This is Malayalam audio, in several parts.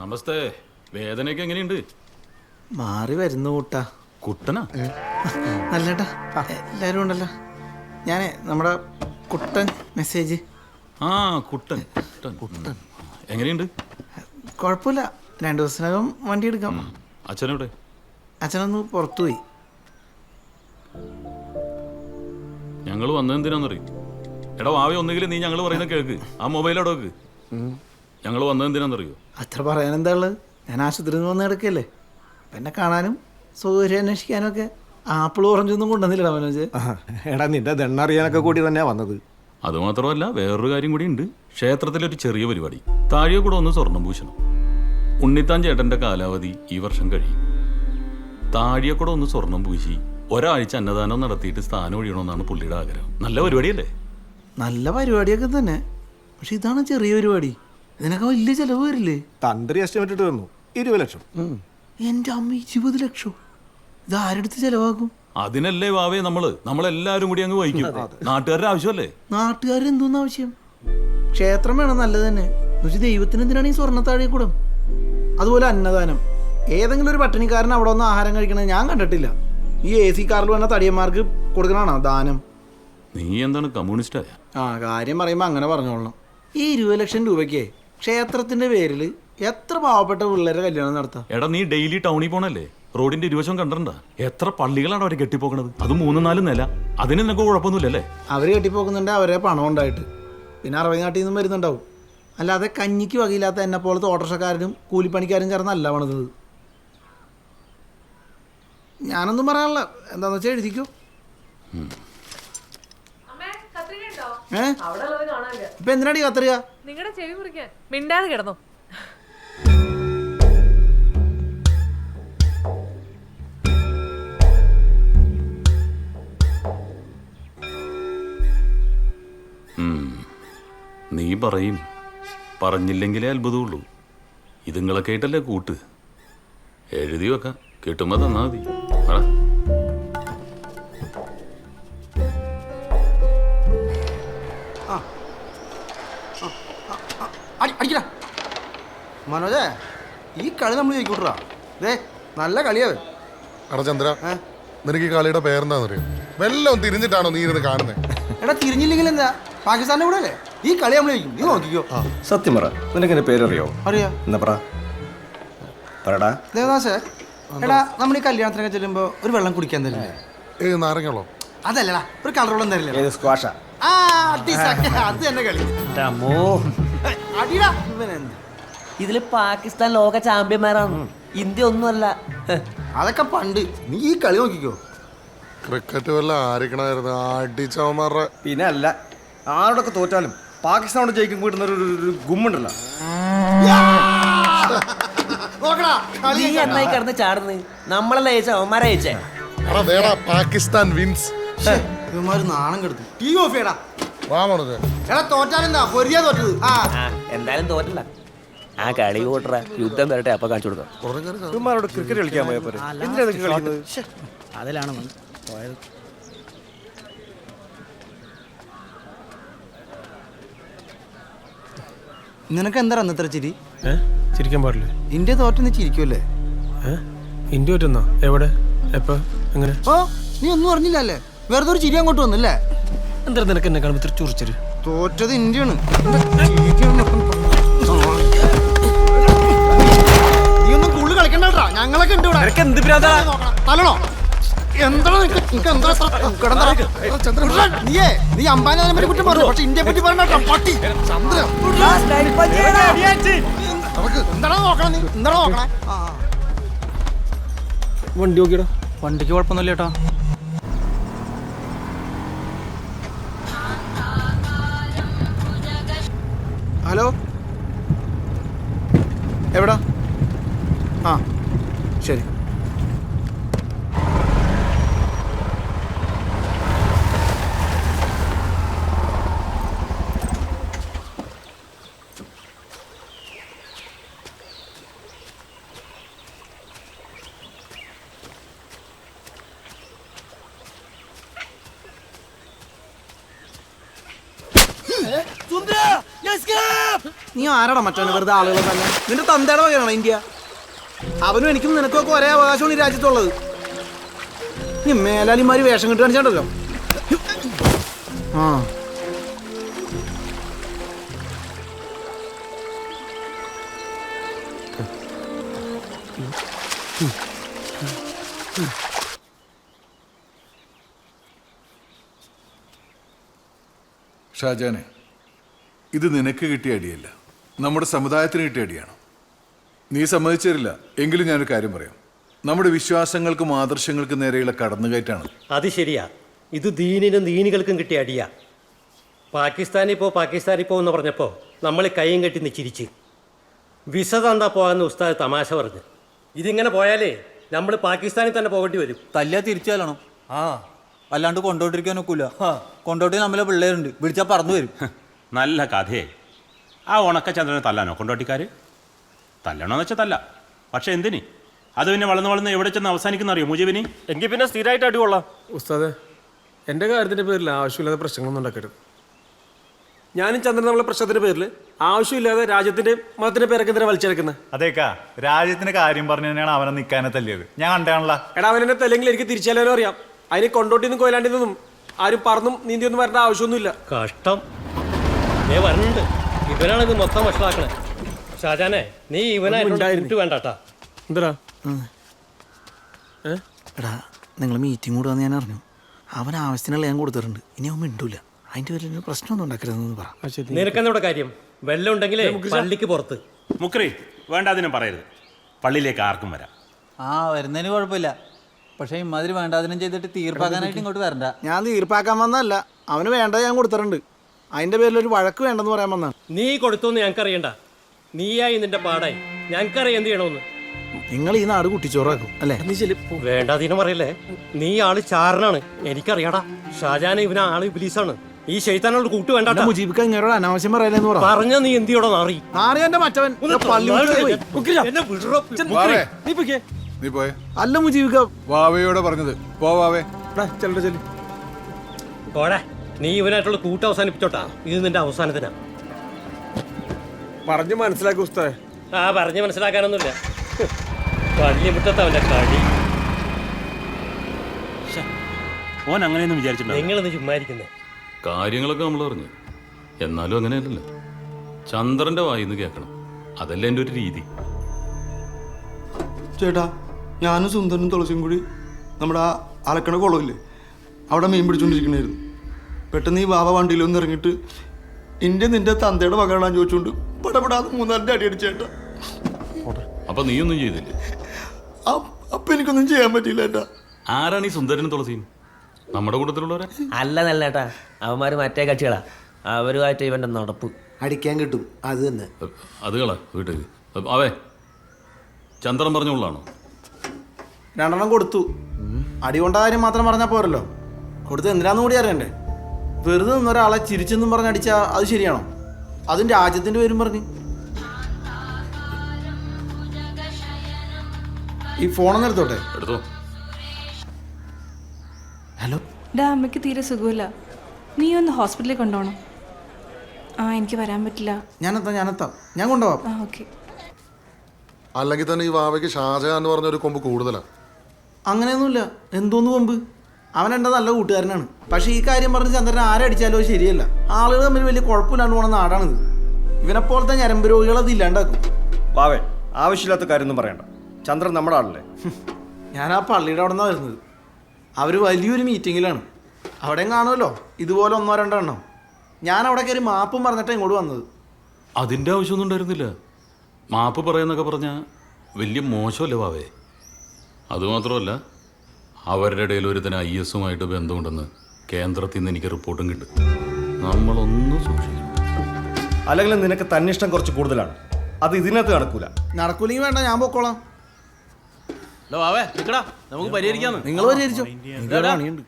നമസ്തേ. വേദനയൊക്കെ എങ്ങനെയുണ്ട്? മാറി വരുന്നു കൂട്ടാ. കുട്ടനാ? അല്ലേട്ടാ, എല്ലാവരും ഉണ്ടല്ലോ. ഞാനേ നമ്മുടെ കുട്ടൻ മെസ്സേജ്. ആ കുട്ടൻ കുട്ടൻ കുട്ടൻ എങ്ങനെയുണ്ട്? കുഴപ്പമില്ല, 2 ദിവസത്തിനകം വണ്ടി എടുക്കാം. അച്ഛനെവിടെ? അച്ഛനൊന്ന് പുറത്തുപോയി. ഞങ്ങൾ വന്നതെന്തിനാന്നറിയും? എടാ വാവി, ഒന്നുകിൽ നീ ഞങ്ങൾ പറയുന്ന കേൾക്ക്. ആ മൊബൈൽ അവിടെ വെക്ക്. ഞങ്ങൾ വന്നതെന്തിനാന്നറിയോ? അത്ര പറയാനെന്താ ഉള്ളത്? ഞാൻ ആശുപത്രിയിൽ നിന്ന് വന്ന് കിടക്കല്ലേ. എന്നെ കാണാനും സൗകര്യം അന്വേഷിക്കാനും ഒക്കെ ആപ്പിൾ ഓറഞ്ചൊന്നും കൊണ്ടുവന്നില്ലടാ മനോജ്. എടാ, നിന്റെ ദണ്ണറിയാനൊക്കെ കൂടി തന്നെയാ വന്നത്. അതുമാത്രമല്ല, വേറൊരു കാര്യം കൂടി ഉണ്ട്. ക്ഷേത്രത്തിലൊരു ചെറിയ പരിപാടി. താഴെ കൂടെ ഒന്ന് സ്വർണം പൂശണം. ഉണ്ണിത്താൻ ചേട്ടന്റെ കാലാവധി ഈ വർഷം കഴിയും. താഴെ കൂടെ ഒന്ന് സ്വർണം പൂശി ഒരാഴ്ച അന്നദാനം നടത്തിയിട്ട് സ്ഥാനം ഒഴിയണമെന്നാണ് പുള്ളിയുടെ ആഗ്രഹം. നല്ല പരിപാടിയല്ലേ? നല്ല പരിപാടിയൊക്കെ തന്നെ, പക്ഷെ ഇതാണ് ചെറിയ പരിപാടി. ഇതിനൊക്കെ വലിയ ചെലവ് വരില്ലേ? തന്ത്രി എസ്റ്റിമേറ്റ് ഇട്ട് തന്നു 20 ലക്ഷം. എൻ്റെ അമ്മ 20 ലക്ഷം! ഇത് ആരെടുത്ത് ചെലവാക്കും? അതിനല്ലേ വാവേ നമ്മളെല്ലാവരും കൂടി അങ്ങ് വഹിക്കും. നാട്ടുകാരുടെ ആവശ്യമല്ലേ? നാട്ടുകാരെന്തോന്ന് ആവശ്യം? ക്ഷേത്രം വേണം, നല്ലത് തന്നെ. പക്ഷെ ദൈവത്തിന് എന്തിനാണ് ഈ സ്വർണ്ണത്താഴെ കൂടം? അതുപോലെ അന്നദാനം. ഏതെങ്കിലും ഒരു പട്ടിണിക്കാരൻ അവിടെ വന്ന് ആഹാരം കഴിക്കണത് ഞാൻ കണ്ടിട്ടില്ല. ഈ AC കാറിൽ വന്ന തടിയന്മാർക്ക് കൊടുക്കണാണോ ദാനം? നീ എന്താണ് കമ്മ്യൂണിസ്റ്റായ? കാര്യം പറയുമ്പോൾ അങ്ങനെ പറഞ്ഞോളണം. ഈ 20 ലക്ഷം രൂപയ്ക്ക് ക്ഷേത്രത്തിന്റെ പേരിൽ എത്ര പാവപ്പെട്ട പിള്ളേരെ കല്യാണം നടത്താം? എടാ, നീ ഡെയിലി ടൗണിൽ പോണല്ലേ? റോഡിന്റെ ഇരുവശം കണ്ടിട്ടുണ്ടാ? എത്ര പള്ളികളാണ് അവരെ കെട്ടിപ്പോക്കണത്? അത് 3-4 നില. അതിന് നിനക്ക് കുഴപ്പമൊന്നുമില്ലല്ലേ? അവർ കെട്ടിപ്പോക്കുന്നുണ്ട് അവരെ പണം ഉണ്ടായിട്ട്. പിന്നെ അറബി നാട്ടിൽ നിന്നും വരുന്നുണ്ടാവും. അല്ലാതെ കഞ്ഞിക്ക് വകയില്ലാത്ത എന്നെ പോലത്തെ ഓട്ടോറിക്ഷക്കാരനും കൂലിപ്പണിക്കാരും ചേർന്നല്ല പണിതത്. ഞാനൊന്നും പറയാനുള്ള, എന്താന്ന് വെച്ചാൽ എഴുതിക്കോ. ഇപ്പൊ എന്തിനാടി കത്തറിയ? നിങ്ങളുടെ ചെവി മുറിക്കാൻ മിണ്ടാതെ കിടന്നു. നീ പറയും, പറഞ്ഞില്ലെങ്കിലേ അത്ഭുതമുള്ളൂ. ഇതുങ്ങളൊക്കെ ആയിട്ടല്ലേ കൂട്ട്. എഴുതി വെക്കാം, കിട്ടുമ്പോ തന്നാ മതി. മനോജേ, ഈ കളി നമ്മൾ ജയിക്കൂട്ടാ. നല്ല കളിയാവേ. എടാ ചന്ദ്ര, നിനക്ക് ഈ കളിയുടെ പേരെന്താണെന്നറിയോ? വല്ലതും തിരിഞ്ഞിട്ടാണോ നീ ഇരുന്ന് കാണുന്നത്? എടാ, തിരിഞ്ഞില്ലെങ്കിൽ എന്താ? പാകിസ്ഥാന്റെ കൂടെ അല്ലേ ഈ കളി നമ്മൾ ജയിക്കും. നീ നോക്കിക്കോ. സത്യം പറ, നിനക്ക് എന്റെ പേരറിയോ? അറിയാ. എന്നാ പറടാ. ദേവദാസേ, എടാ, നമ്മൾ ഈ കല്യാണത്തിനൊക്കെ ചെല്ലുമ്പോ ഒരു വെള്ളം കുടിക്കാൻ തരില്ലേ? നാരങ്ങളോ? അതല്ലടാ, ഒരു കളർ വെള്ളം തരില്ലേ? സ്ക്വാഷാ. അത് തന്നെ കളി. ഇതില് പാകിസ്ഥാൻ ലോക ചാമ്പ്യന്മാരാണ്, ഇന്ത്യ ഒന്നുമല്ല. അതൊക്കെ പണ്ട്. നീ ഈ കളി നോക്കിക്കോ. ക്രിക്കറ്റ് വല്ല ആയിരിക്കണമായിരുന്നു അടിച്ചവന്മാരുടെ. പിന്നെ അല്ല, ആരോടൊക്കെ തോറ്റാലും പാകിസ്ഥാനോട് ജയിക്കും കിട്ടുന്ന ഒരു ഗുമ്മുണ്ടല്ലോ. നീ എന്നായി കിടന്ന് ചാടുന്നത്? നമ്മളല്ല ജയിച്ച, അവന്മാരെ ജയിച്ചേ. പാകിസ്ഥാൻ വിൻസ്. നാണം കെടുത്തു. ടീ ഓഫ് ചെയ്യടാ. തോറ്റാലെന്താ പൊരിയാ തോറ്റത്? എന്തായാലും തോറ്റല്ല. ആ കളി കൂട്ടറ, യുദ്ധം വരട്ടെ, അപ്പൊ കാണിച്ചു കൊടുക്കാം. ഇവന്മാരോട് ക്രിക്കറ്റ് കളിക്കാൻ പോയ പോലെ അതിലാണ് പോയത്. നിനക്ക് എന്താ അന്നത്ര ചിരി? ചിരിക്കാൻ പാടില്ലേ? ഇന്ത്യ തോറ്റെന്ന് ചിരിക്കുമല്ലേ? ഇന്ത്യ തോറ്റെന്നാ? എവിടെ, എപ്പോ, എങ്ങനെ? നീ ഒന്നും അറിഞ്ഞില്ലല്ലേ? വെറുതെ ഒരു ചിരി അങ്ങോട്ട് വന്നല്ലേ? എന്താ നിനക്ക് എന്നെ കാണുമ്പോ ഇത്ര ചൊറിച്ചൊരു? തോറ്റത് ഇന്ത്യയാണ്. നീ ഒന്നും കൂടുതൽ കളിക്കണ്ടാ, ഞങ്ങളൊക്കെ ഉണ്ട് ഇവിടെ. എന്ത് തലണോ? നീ അംബാനെ പറ്റി കുറ്റം പറഞ്ഞു, പക്ഷെ ഇന്ത്യയെ പറ്റി പറഞ്ഞ പട്ടി. എന്താണോ നോക്കണം? നീ എന്താണോ നോക്കണേ? വണ്ടി നോക്കിയടാ. വണ്ടിക്ക് കുഴപ്പമൊന്നുമില്ല ചേട്ടാ. ഹലോ, എവിടാ? ശരി. നീ ആരാടാ മറ്റവനെ വെറുതെ ആളുകളെ തന്നെ? നിന്റെ തന്തയുടെ വകയാണോ ഇന്ത്യ? അവനും എനിക്കും നിനക്കൊക്കെ ഒരേ അവകാശമാണ് ഈ രാജ്യത്തുള്ളത്. നീ മേലാലിമാര് വേഷം കിട്ടി കാണിച്ചാണ്ടല്ലോ. ആ ഷാജാനെ, ഇത് നിനക്ക് കിട്ടിയ അടിയല്ല, നമ്മുടെ സമുദായത്തിന് കിട്ടിയ അടിയാണ്. നീ സമ്മതിച്ചേരില്ല എങ്കിലും ഞാനൊരു കാര്യം പറയാം. നമ്മുടെ വിശ്വാസങ്ങൾക്കും ആദർശങ്ങൾക്കും നേരെയുള്ള കടന്നുകയറ്റാണ്. അത് ശരിയാ. ഇത് ദീനിനും ദീനികൾക്കും കിട്ടിയ അടിയാ. പാകിസ്ഥാനിൽ പോ എന്ന് പറഞ്ഞപ്പോൾ നമ്മൾ കൈയും കെട്ടി നിച്ചിരിച്ച് വിസ തന്നാ പോകാമെന്ന് ഉസ്താദ് തമാശ പറഞ്ഞു. ഇതിങ്ങനെ പോയാലേ നമ്മൾ പാകിസ്ഥാനിൽ തന്നെ പോകേണ്ടി വരും. തല്ലിയാ തിരിച്ചാലണം. അല്ലാണ്ട് കൊണ്ടോട്ടിരിക്കാൻ ഒക്കില്ല. കൊണ്ടോട്ടി നമ്മളെ പിള്ളേരുണ്ട്, വിളിച്ചാൽ പറന്നു വരും. നല്ല കഥയെ. ആ ഉണക്കചന്ദ്രനെ തല്ലാനോ കൊണ്ടോട്ടിക്കാർ? തല്ലണോന്ന് വെച്ചാൽ തല്ല, പക്ഷെ എന്തിന്? അത് പിന്നെ വളർന്ന് എവിടെ ചെന്ന് അവസാനിക്കുന്ന അറിയോ മുജീബിനി? എങ്കിൽ പിന്നെ സ്ഥിരമായിട്ട് അടികൊള്ളാം. ഉസ്താദെ, എൻ്റെ കാര്യത്തിൻ്റെ പേരിൽ ആവശ്യമില്ലാതെ പ്രശ്നങ്ങളൊന്നും ഉണ്ടാക്കരുത്. ഞാനും ചന്ദ്രൻ നമ്മളെ പ്രശ്നത്തിൻ്റെ പേരിൽ ആവശ്യമില്ലാതെ രാജ്യത്തിൻ്റെ മതത്തിൻ്റെ പേരൊക്കെ എന്തിനാ വലിച്ചെടുക്കുന്നത്? അതേക്കാ, രാജ്യത്തിന്റെ കാര്യം പറഞ്ഞു തന്നെയാണ് അവനെ നിൽക്കാനെ തല്ലിയത്. ഞാൻ കണ്ടാണല്ലോ. എടാ, അവനെ തല്ലെങ്കിൽ എനിക്ക് തിരിച്ചാലും അറിയാം. അതിന് കൊണ്ടോട്ടിന്നും കൊയിലാണ്ടിന്നും ആരും പറന്നും നീന്തിയൊന്നും വരേണ്ട ആവശ്യമൊന്നുമില്ല. കഷ്ടം. ഏ വരണുണ്ട്. ഇവനാണ് ഇത് മൊത്തം വഷളാക്കണേ. ഷാജാനെ, നീ ഇവനായിട്ട് വേണ്ടാട്ടാ. എന്താ എടാ, നിങ്ങൾ മീറ്റിംഗ് കൂടെ വന്ന് ഞാൻ അറിഞ്ഞു. അവൻ ആവശ്യത്തിനുള്ള ഞാൻ കൊടുത്തിട്ടുണ്ട്. ഇനി അവൻ മിണ്ടൂല. അതിൻ്റെ പേരിൽ പ്രശ്നമൊന്നും ഉണ്ടാക്കരുതെന്ന് പറ. നിനക്കെന്നോടെ കാര്യം? വെള്ളം ഉണ്ടെങ്കിലേ പള്ളിക്ക് പുറത്ത്. മുക്രി വേണ്ട, അതിനും പറയരുത്. പള്ളിയിലേക്ക് ആർക്കും വരാം. വരുന്നതിന് കുഴപ്പമില്ല. പക്ഷേ ഇമാതിരി വേണ്ടാതിനും ചെയ്തിട്ട് തീർപ്പാക്കാനായിട്ട് ഇങ്ങോട്ട് വരണ്ട. ഞാൻ തീർപ്പാക്കാൻ വന്നതല്ല, അവന് വേണ്ടത് ഞാൻ കൊടുത്തിട്ടുണ്ട്. അതിൻ്റെ പേരിൽ ഒരു വഴക്ക് വേണ്ടെന്ന് പറയാൻ വന്നാണ്. നീ കൊടുത്തോന്ന് ഞങ്ങൾക്കറിയണ്ട. നീയായി നിന്റെ പാടായി. ഞങ്ങൾക്കറിയാം എന്ത് ചെയ്യണമെന്ന്. നിങ്ങൾ ഈ നാട് കുട്ടിച്ചോറാക്കും അല്ലേ? വേണ്ടാതീനം പറയല്ലേ. നീ ആള് ചാരനാണ്, എനിക്കറിയാടാ. ഷാജാനെ ഇവന് ആള് ഇബ്ലീസാണ്. ഈ ശൈത്താനോട് കൂട്ട് വേണ്ട. മുജീബിക്ക ഇങ്ങനോട് അനാവശ്യം പറയലെന്ന് പറ. പറഞ്ഞ നീ എന്ത് ചെയ്യണോ നാറി? നാറിയന്റെ മറ്റവൻ നീ പോയെ? അല്ല മുജീബിക്ക, വാവയോടെ പറഞ്ഞത്. പോവാവേ. പോടാ. നീ ഇവനായിട്ടുള്ള കൂട്ട് അവസാനിപ്പിച്ചോട്ടാ. ഇത് നിന്റെ അവസാനത്തിനാ. പറഞ്ഞു മനസ്സിലാക്കി ഉസ്താദെ. പറഞ്ഞ് മനസ്സിലാക്കാനൊന്നുമില്ല. പള്ളിമുറ്റത്ത് അവന്റെ കടി. ഓൻ അങ്ങനെയൊന്നും വിചാരിച്ചിട്ടുണ്ടോ? നിങ്ങളൊന്ന് ചുമ്മാരിക്കുന്നേ. കാര്യങ്ങളൊക്കെ നമ്മൾ അറിഞ്ഞു. എന്നാലും അങ്ങനെയല്ലല്ലോ. ചന്ദ്രന്റെ വായിന്ന് കേൾക്കണം. അതല്ലേ എൻ്റെ ഒരു രീതി. ചേട്ടാ, ഞാനും സുന്ദരനും തുളസിയും കൂടി നമ്മുടെ ആ അലക്കണ കുളമില്ലേ, അവിടെ മീൻ പിടിച്ചോണ്ടിരിക്കണായിരുന്നു. പെട്ടെന്ന് ഈ വാവ വണ്ടിയിലൊന്നും ഇറങ്ങിയിട്ട് ഇന്ത്യ നിന്റെ തന്തയുടെ മകളാൻ ചോദിച്ചുകൊണ്ട് പടപെടാതെ 3-4 അടി അടിച്ചേട്ടാ. അപ്പൊ നീയൊന്നും ചെയ്തില്ലേ? അപ്പൊ എനിക്കൊന്നും ചെയ്യാൻ പറ്റിയില്ല ഏട്ടാ. ആരാണ് ഈ സുന്ദരനും തുളസിയും? നമ്മുടെ കൂട്ടത്തിലുള്ളവരാ? അല്ല നല്ലേട്ടാ, അവന്മാര് മറ്റേ കക്ഷികളാ. അവരുമായിട്ട് ഇവന്റെ നടപ്പ്. അടിക്കാൻ കിട്ടും അത് തന്നെ. അത് കള വീട്ടിൽ. അവേ, ചന്ദ്രൻ പറഞ്ഞുള്ളാണോ? 2 കൊടുത്തു. അടി കൊണ്ട കാര്യം മാത്രം പറഞ്ഞാൽ പോരല്ലോ. കൊടുത്ത് എന്തിനാന്ന് കൂടി അറിയണ്ടേ? വെറുതെ നിന്നൊരാളെ ചിരിച്ചെന്നും പറഞ്ഞ് അടിച്ചാൽ അത് ശരിയാണോ? അതും രാജ്യത്തിൻ്റെ പേരും പറഞ്ഞ്. ഈ ഫോണൊന്നും എടുത്തോട്ടെ. എടുത്തോ. ഹലോ. അമ്മയ്ക്ക് തീരെ സുഖമില്ല. നീ ഒന്ന് ഹോസ്പിറ്റലിൽ കൊണ്ടുപോകണം. എനിക്ക് വരാൻ പറ്റില്ല. ഞാനെത്താം. ഞാൻ കൊണ്ടുപോവാം. ഓക്കെ. അല്ലെങ്കിൽ തന്നെ ഈ വാവയ്ക്ക് ഷാജഹാൻ എന്ന് പറഞ്ഞൊരു കൊമ്പ് കൂടുതലാണ്. അങ്ങനെയൊന്നുമില്ല. എന്തോന്ന് കൊമ്പ്? അവൻ എൻ്റെ നല്ല കൂട്ടുകാരനാണ്. പക്ഷേ ഈ കാര്യം പറഞ്ഞ് ചന്ദ്രൻ ആരടിച്ചാലോ ശരിയല്ല. ആളുകൾ തമ്മിൽ വലിയ കുഴപ്പമില്ലാണ്ട് പോണ നാടാണിത്. ഇവനെപ്പോലത്തെ ഞരമ്പ് രോഗികൾ അത് ഇല്ലാണ്ടാക്കും. വാവേ, ആവശ്യമില്ലാത്ത കാര്യമൊന്നും പറയണ്ട. ചന്ദ്രൻ നമ്മുടെ ആളല്ലേ. ഞാൻ ആ പള്ളിയുടെ അവിടെ നിന്നാണ് വരുന്നത്. അവർ വലിയൊരു മീറ്റിങ്ങിലാണ്. അവിടെയും കാണുമല്ലോ ഇതുപോലെ 1-2 എണ്ണം. ഞാൻ അവിടെ കയറി മാപ്പും പറഞ്ഞിട്ടാണ് ഇങ്ങോട്ട് വന്നത്. അതിൻ്റെ ആവശ്യമൊന്നും ഉണ്ടായിരുന്നില്ല. മാപ്പ് പറയാന്നൊക്കെ പറഞ്ഞാൽ വലിയ മോശമല്ലേ വാവേ? അതുമാത്രമല്ല, അവരുടെ ഇടയിൽ ഒരുത്തന് IS-ഉമായിട്ട് ബന്ധമുണ്ടെന്ന് കേന്ദ്രത്തിൽ നിന്ന് എനിക്ക് റിപ്പോർട്ടും കിട്ടും. നമ്മളൊന്നും സൂക്ഷിക്കണം. അല്ലെങ്കിൽ നിനക്ക് തന്നിഷ്ടം കുറച്ച് കൂടുതലാണ്. അത് ഇതിനകത്ത് നടക്കൂലെങ്കിൽ വേണ്ട, ഞാൻ പൊക്കോളാം. നമുക്ക് പരിഹരിക്കാന്ന്. നിങ്ങൾ പരിഹരിച്ചോ. പണിയുണ്ട്.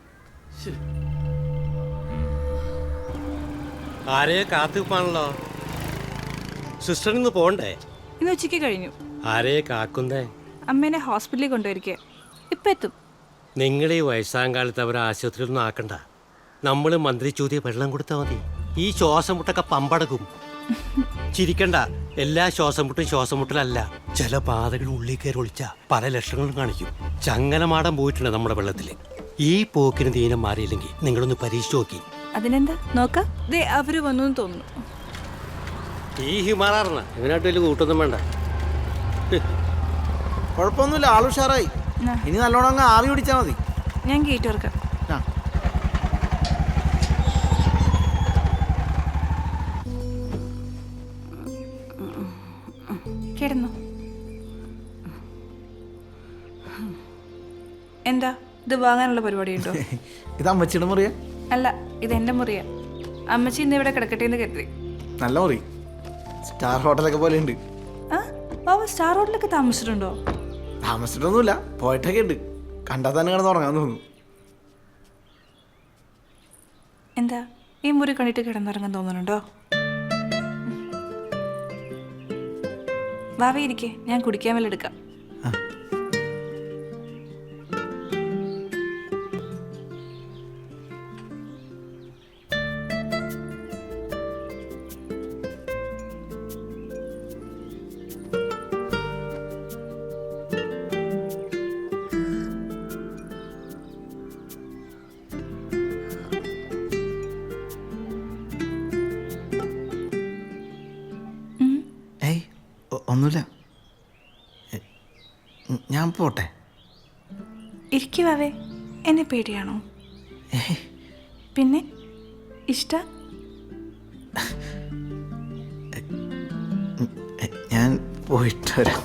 ആരെയെ കാത്തുപ്പാണല്ലോ. സിസ്റ്ററിന്ന് പോണ്ടേ? ഇന്ന് ഉച്ചയ്ക്ക് കഴിഞ്ഞു. ആരെയെ കാക്കുന്നേ? അമ്മേനെ ഹോസ്പിറ്റലിൽ കൊണ്ടുവരിക. ഇപ്പം എത്തും. നിങ്ങൾ ഈ വയസ്സാം കാലത്ത് അവരെ ആശുപത്രിയിലൊന്നും ആക്കണ്ട. നമ്മൾ മന്ത്രി ചോദ്യം വെള്ളം കൊടുത്താൽ മതി. ഈ ശ്വാസം മുട്ടൊക്കെ പമ്പടക്കും. ചിരിക്കണ്ട. എല്ലാ ശ്വാസം മുട്ടലല്ല. ചില പാതകൾ ഉള്ളിൽ കയറി ഒളിച്ച പല ലക്ഷണങ്ങളും കാണിക്കും. ചങ്ങലമാടം പോയിട്ടുണ്ട് നമ്മുടെ വെള്ളത്തിൽ. ഈ പോക്കിന് ദീനം മാറിയില്ലെങ്കിൽ നിങ്ങളൊന്ന് പരീക്ഷിച്ച് നോക്കി. അതിനെന്താ നോക്കാം. ദേ അവര് വന്നു എന്ന് തോന്നുന്നു. ഈ ഹിമാറാറിന ഇവനായിട്ട് വലിയ കൂട്ടൊന്നും വേണ്ട. കുഴപ്പമൊന്നുമില്ല, ആൾ ഉഷാറായി. ഇനി നല്ലോണം അങ്ങ് ആവി പിടിച്ചാൽ മതി. ഞാൻ ഗേറ്റ് തുറക്കാം. ആ കിടന്നു. എന്താ ഇത് വാങ്ങാനുള്ള പരിപാടിയുണ്ടോ? ഇത് അമ്മച്ചിയുടെ മുറിയാ? അല്ല, ഇത് എൻ്റെ മുറിയാ. അമ്മച്ചി ഇന്ന് ഇവിടെ കിടക്കട്ടെ എന്ന് കരുതി. നല്ല മുറി, സ്റ്റാർ ഹോട്ടലൊക്കെ പോലെ ഉണ്ട്. ആ ബാബ സ്റ്റാർ ഹോട്ടലൊക്കെ താമസിച്ചിട്ടുണ്ടോ? താമസിച്ചിട്ടൊന്നുമില്ല, പോയിട്ടൊക്കെ ഉണ്ട്. കണ്ടാൽ തന്നെ കിടന്ന് ഉറങ്ങാൻ തോന്നുന്നു. എന്താ ഈ മുറി കണ്ടിട്ട് കിടന്നുറങ്ങാൻ തോന്നുന്നുണ്ടോ? വാവേ ഇരിക്കേ, ഞാൻ കുടിക്കാൻ വല്ല എടുക്കാം. ഏയ് ഒന്നുമില്ല, ഞാൻ പോട്ടെ. ഇരിക്കുവാവേ, എന്നെ പേടിയാണോ? പിന്നെ ഇഷ്ട? ഞാൻ പോയിട്ട് വരാം.